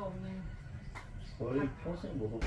없네. 거의 평생 먹어.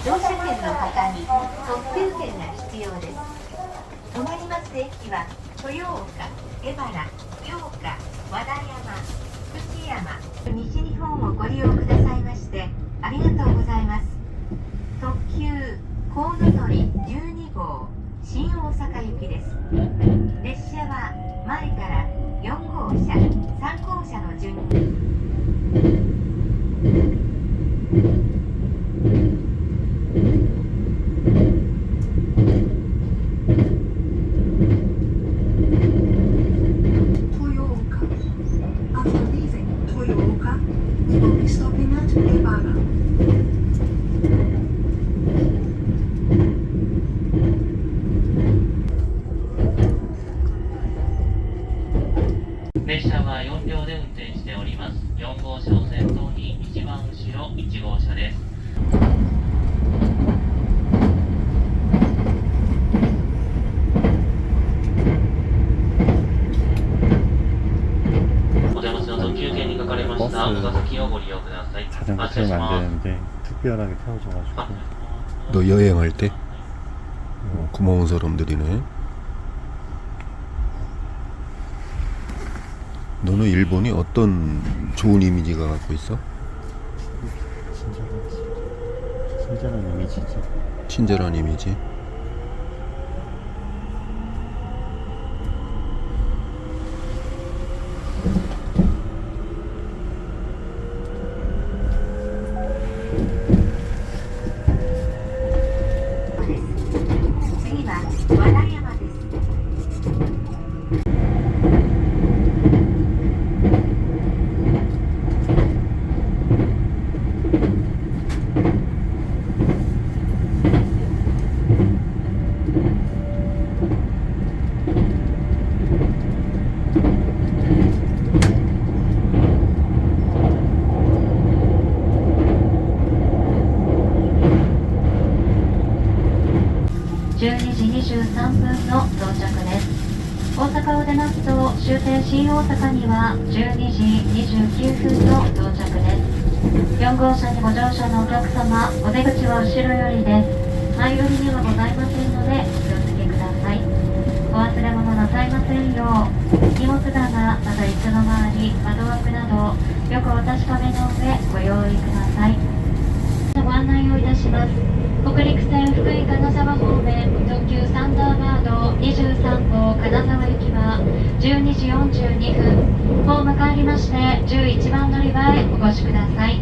乗車券の方に特急券が必要です。止まります駅は豊岡、江原、八日、和田山、福知山、西日本をご利用くださいましてありがとうございます。特急コウノトリ12号新大阪行きです。列車は前から4号車、3号車の順に列車は4両で運転しております。4号車を先頭に一番後ろ1号車です。お出ましの特急券に書かれましたお座席をご利用ください。 자전거 타면 안 되는데 특별하게 태워줘가지고. 너 여행할 때? 고마운 사람들이네. 너는 일본이 어떤 좋은 이미지가 갖고 있어? 친절한 이미지지. 친절한 이미지? 12時23分の到着です。大阪を出ますと終点新大阪には12時29分の到着です。4号車にご乗車のお客様、お出口は後ろよりです。前寄りにはございませんのでお気をつけください。お忘れ物なさいませんよう、荷物棚、また椅子の周り、窓枠などよくお確かめの上ご用意ください。ご案内をいたします。北陸線福井金沢方面特急サンダーバード23号金沢行きは12時42分、ホーム帰りまして11番乗り場へお越しください。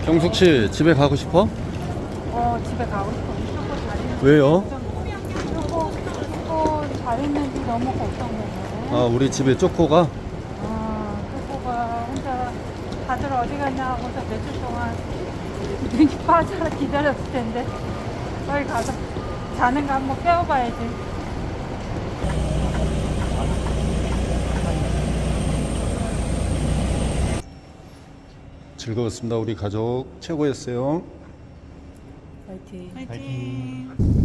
경숙 씨 집에 가고 싶어? 집에 가고 싶어. 이거 잘했는지. 왜요? 이거 잘했는지 너무 걱정되네. 아 우리 집에 쪼코가? 초코가 혼자 다들 어디 갔냐 하고서 며칠 동안 눈이 빠져 기다렸을 텐데 빨리 가서 자는 거 한번 깨워봐야지. 즐거웠습니다. 우리 가족 최고였어요. 화이팅. 화이팅.